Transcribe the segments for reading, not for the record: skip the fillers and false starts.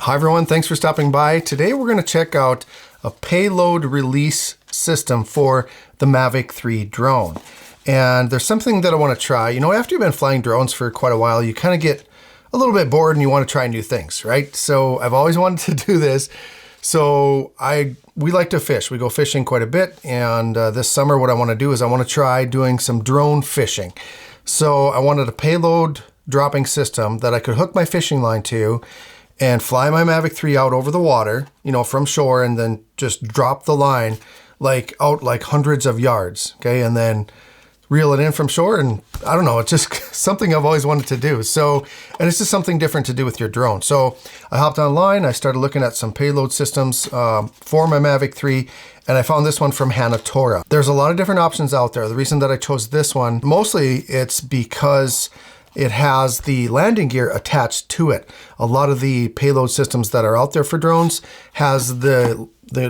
Hi everyone, thanks for stopping by. Today we're going to check out a payload release system for the Mavic 3 drone. And there's something that I want to try. You know, after you've been flying drones for quite a while, you kind of get a little bit bored and you want to try new things, right? So I've always wanted to do this. So we like to fish. We go fishing quite a bit. And this summer what I want to do is I want to try doing some drone fishing. So I wanted a payload dropping system that I could hook my fishing line to and fly my Mavic 3 out over the water, you know, from shore, and then just drop the line out like hundreds of yards, okay? And then reel it in from shore, and I don't know, it's just something I've always wanted to do. So, and it's just something different to do with your drone. So I hopped online, I started looking at some payload systems for my Mavic 3, and I found this one from Hanatora. There's a lot of different options out there. The reason that I chose this one, mostly it's because it has the landing gear attached to it. A lot of the payload systems that are out there for drones has the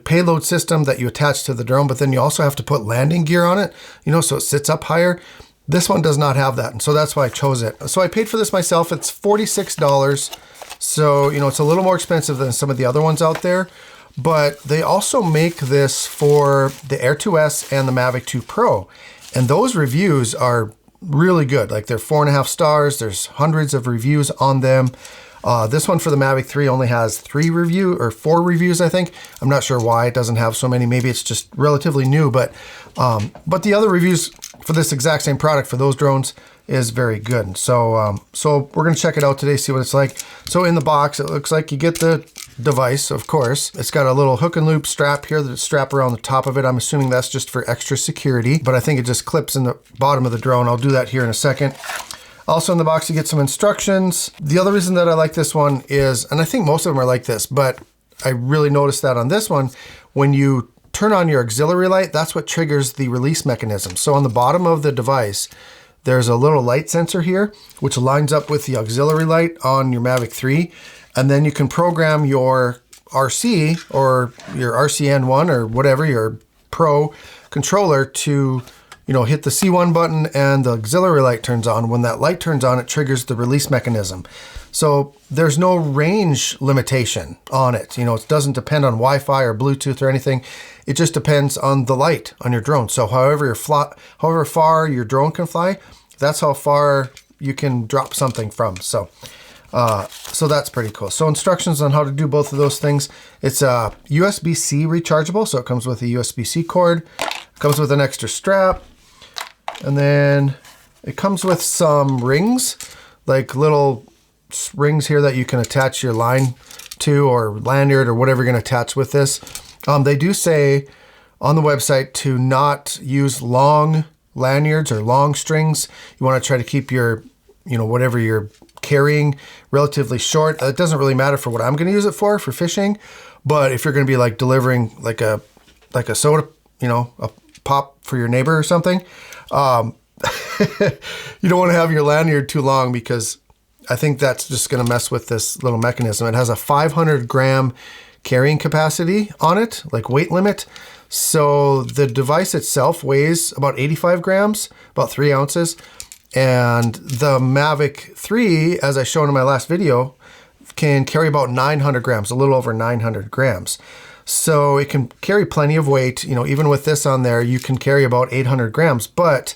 payload system that you attach to the drone, but then you also have to put landing gear on it, you know, so it sits up higher. This one does not have that, and so that's why I chose it. So I paid for this myself. It's $46. So, you know, it's a little more expensive than some of the other ones out there, but they also make this for the Air 2S and the Mavic 2 Pro. And those reviews are really good. Like, they're 4.5 stars. There's hundreds of reviews on them. This one for the Mavic 3 only has 4 reviews, I think. I'm not sure why it doesn't have so many. Maybe it's just relatively new, but the other reviews for this exact same product for those drones is very good. So we're gonna check it out today, see what it's like. So in the box, it looks like you get the device, of course. It's got a little hook and loop strap here that strap around the top of it. I'm assuming that's just for extra security, but I think it just clips in the bottom of the drone. I'll do that here in a second. Also in the box, you get some instructions. The other reason that I like this one is, and I think most of them are like this, but I really noticed that on this one, when you turn on your auxiliary light, that's what triggers the release mechanism. So on the bottom of the device, there's a little light sensor here, which lines up with the auxiliary light on your Mavic 3. And then you can program your RC or your RCN1 or whatever, your Pro controller to, you know, hit the C1 button and the auxiliary light turns on. When that light turns on, it triggers the release mechanism. So there's no range limitation on it. You know, it doesn't depend on Wi-Fi or Bluetooth or anything. It just depends on the light on your drone. So however far your drone can fly, that's how far you can drop something from. So that's pretty cool. So instructions on how to do both of those things. It's a USB-C rechargeable, so it comes with a USB-C cord. It comes with an extra strap, and then it comes with some rings, like little rings here that you can attach your line to, or lanyard, or whatever you're going to attach with this. They do say on the website to not use long lanyards or long strings. You want to try to keep your, you know, whatever you're carrying relatively short. It doesn't really matter for what I'm going to use it for fishing, but if you're going to be like delivering like a soda, you know, a pop for your neighbor or something, you don't want to have your lanyard too long, because I think that's just going to mess with this little mechanism. It has a 500 gram carrying capacity on it, like weight limit. So the device itself weighs about 85 grams, about 3 ounces. And the Mavic 3, as I showed in my last video, can carry about 900 grams, a little over 900 grams. So it can carry plenty of weight. You know, even with this on there, you can carry about 800 grams, but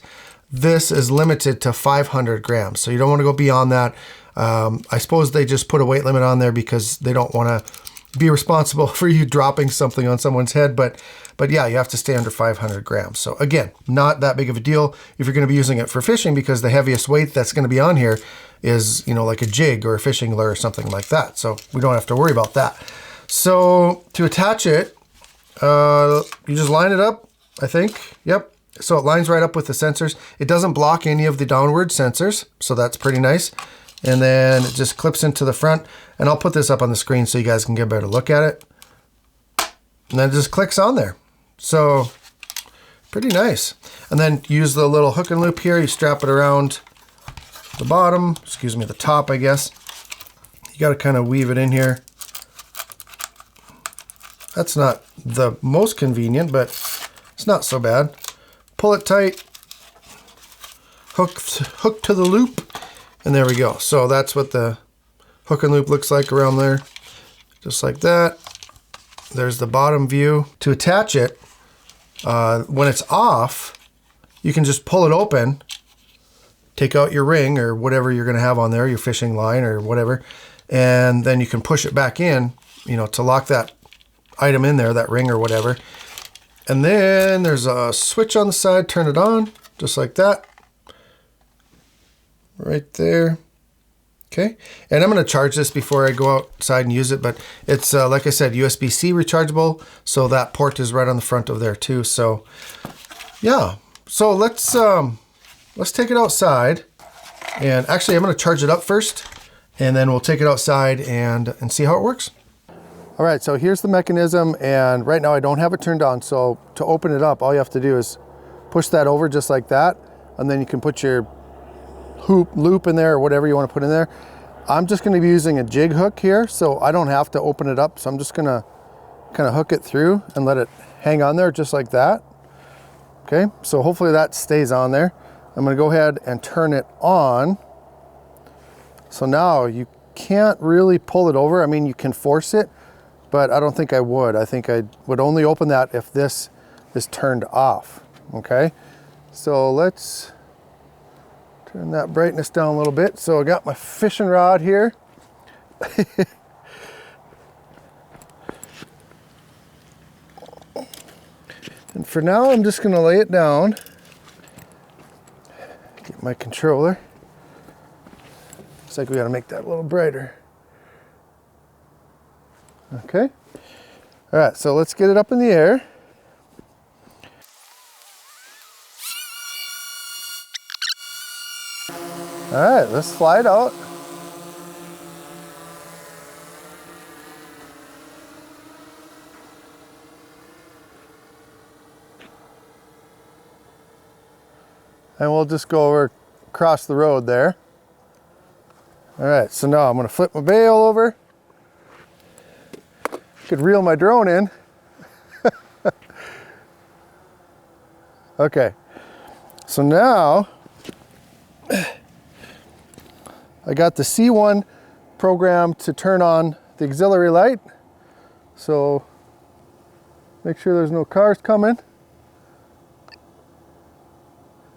this is limited to 500 grams. So you don't want to go beyond that. I suppose they just put a weight limit on there because they don't want to be responsible for you dropping something on someone's head. But yeah, you have to stay under 500 grams. So again, not that big of a deal if you're going to be using it for fishing, because the heaviest weight that's going to be on here is, you know, like a jig or a fishing lure or something like that. So we don't have to worry about that. So to attach it, you just line it up, I think. Yep. So it lines right up with the sensors. It doesn't block any of the downward sensors, so that's pretty nice. And then it just clips into the front, and I'll put this up on the screen so you guys can get a better look at it. And then it just clicks on there. So pretty nice. And then use the little hook and loop here. You strap it around the bottom, excuse me, the top, I guess. You got to kind of weave it in here. That's not the most convenient, but it's not so bad. Pull it tight, hook to the loop, and there we go. So that's what the hook and loop looks like around there. just like that. There's the bottom view. To attach it, when it's off, you can just pull it open, take out your ring or whatever you're gonna have on there, your fishing line or whatever, and then you can push it back in, you know, to lock that item in there, that ring or whatever. And then there's a switch on the side, turn it on, just like that. Right there. Okay, and I'm going to charge this before I go outside and use it, but it's, like I said, USB-C rechargeable, so that port is right on the front of there too. So, yeah. So let's take it outside, and actually I'm going to charge it up first, and then we'll take it outside and see how it works. All right, so here's the mechanism, and right now I don't have it turned on, so to open it up, all you have to do is push that over just like that, and then you can put your loop in there or whatever you want to put in there. I'm just going to be using a jig hook here, so I don't have to open it up, so I'm just going to kind of hook it through and let it hang on there just like that. Okay, so hopefully that stays on there. I'm going to go ahead and turn it on. So now you can't really pull it over. I mean, you can force it, but I don't think I would. I think I would only open that if this is turned off. Okay, so let's turn that brightness down a little bit. So I got my fishing rod here. And for now, I'm just gonna lay it down. Get my controller. Looks like we gotta make that a little brighter. Okay. All right, so let's get it up in the air. All right, let's fly it out. And we'll just go over across the road there. All right, so now I'm gonna flip my bail over. Could reel my drone in. Okay, so now I got the C1 program to turn on the auxiliary light. So make sure there's no cars coming.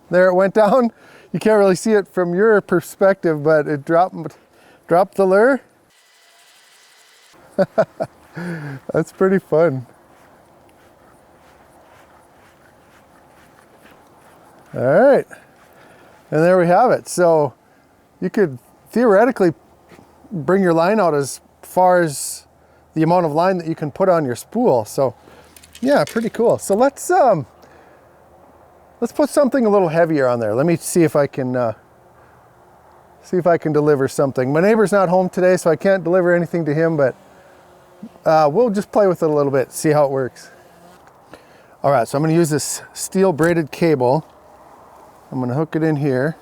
There it went down. You can't really see it from your perspective, but it dropped the lure. That's pretty fun. All right, and there we have it. So you could theoretically bring your line out as far as the amount of line that you can put on your spool. So yeah, pretty cool. So let's put something a little heavier on there. Let me see if I can deliver something. My neighbor's not home today, so I can't deliver anything to him, but we'll just play with it a little bit, see how it works. All right, so I'm gonna use this steel braided cable. I'm gonna hook it in here.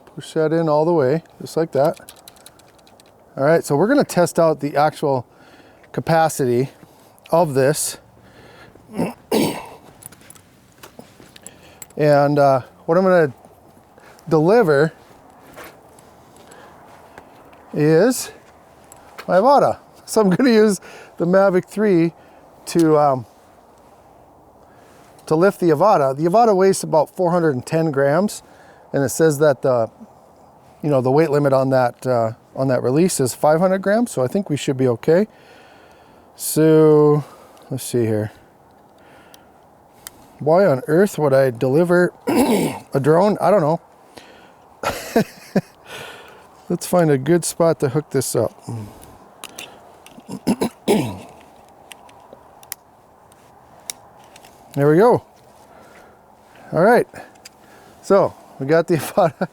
Push that in all the way, just like that. All right, so we're gonna test out the actual capacity of this. And what I'm gonna deliver is my Avata. So I'm gonna use the Mavic 3 to lift the Avata. The Avata weighs about 410 grams, and it says that the weight limit on that release is 500 grams. So I think we should be okay. So let's see here. Why on earth would I deliver a drone? I don't know. Let's find a good spot to hook this up. There we go. All right. So we got the Avata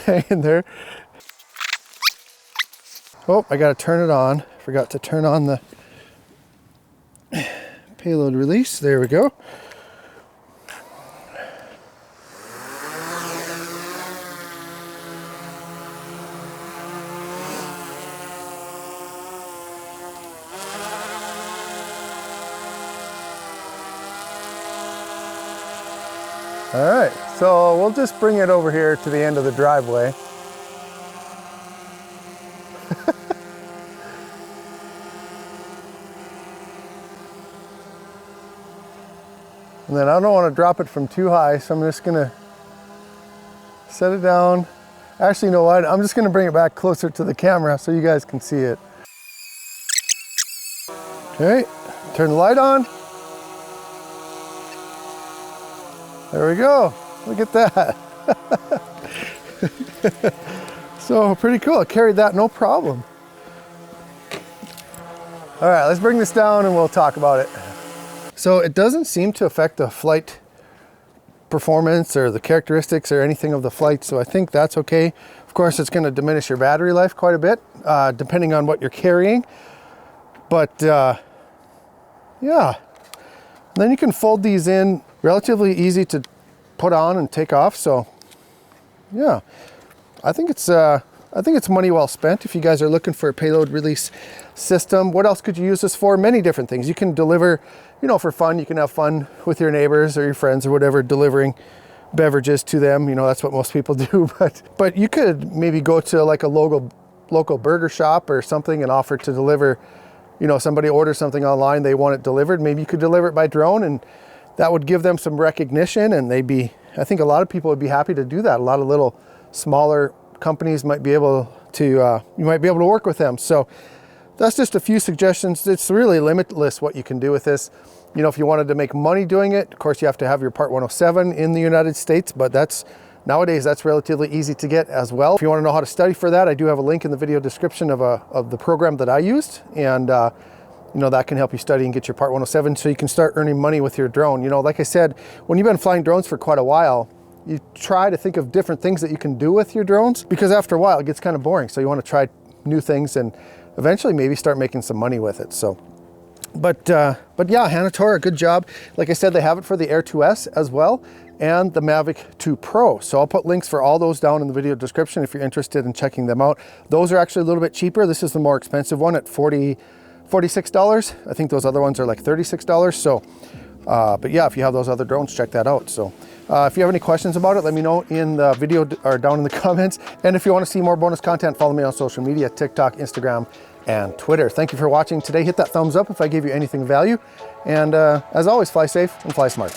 hanging there. Oh, I got to turn it on. Forgot to turn on the payload release. There we go. All right, so we'll just bring it over here to the end of the driveway. And then I don't want to drop it from too high, so I'm just gonna set it down. Actually, you know what? I'm just gonna bring it back closer to the camera so you guys can see it. Okay, turn the light on. There we go. Look at that. So pretty cool. I carried that no problem. All right, let's bring this down and we'll talk about it. So it doesn't seem to affect the flight performance or the characteristics or anything of the flight, so I think that's okay. Of course, it's going to diminish your battery life quite a bit, depending on what you're carrying. But yeah, and then you can fold these in, relatively easy to put on and take off. So yeah, I think it's money well spent if you guys are looking for a payload release system. What else could you use this for? Many different things. You can deliver, you know, for fun. You can have fun with your neighbors or your friends or whatever, delivering beverages to them. You know, that's what most people do. But you could maybe go to like a local burger shop or something and offer to deliver. You know, somebody orders something online, they want it delivered. Maybe you could deliver it by drone, and that would give them some recognition, and I think a lot of people would be happy to do that. A lot of little smaller companies might be able to, you might be able to work with them. So that's just a few suggestions. It's really limitless what you can do with this. You know, if you wanted to make money doing it, of course you have to have your Part 107 in the United States, but nowadays that's relatively easy to get as well. If you want to know how to study for that, I do have a link in the video description of the program that I used, and you know, that can help you study and get your Part 107 so you can start earning money with your drone. You know, like I said, when you've been flying drones for quite a while, you try to think of different things that you can do with your drones, because after a while it gets kind of boring. So you want to try new things and eventually maybe start making some money with it. So, but yeah, Hanatora, good job. Like I said, they have it for the Air 2S as well, and the Mavic 2 Pro. So I'll put links for all those down in the video description if you're interested in checking them out. Those are actually a little bit cheaper. This is the more expensive one at $46. I think those other ones are like $36. So, but yeah, if you have those other drones, check that out. So if you have any questions about it, let me know in the video or down in the comments. And if you want to see more bonus content, follow me on social media, TikTok, Instagram, and Twitter. Thank you for watching today. Hit that thumbs up if I gave you anything of value. And as always, fly safe and fly smart.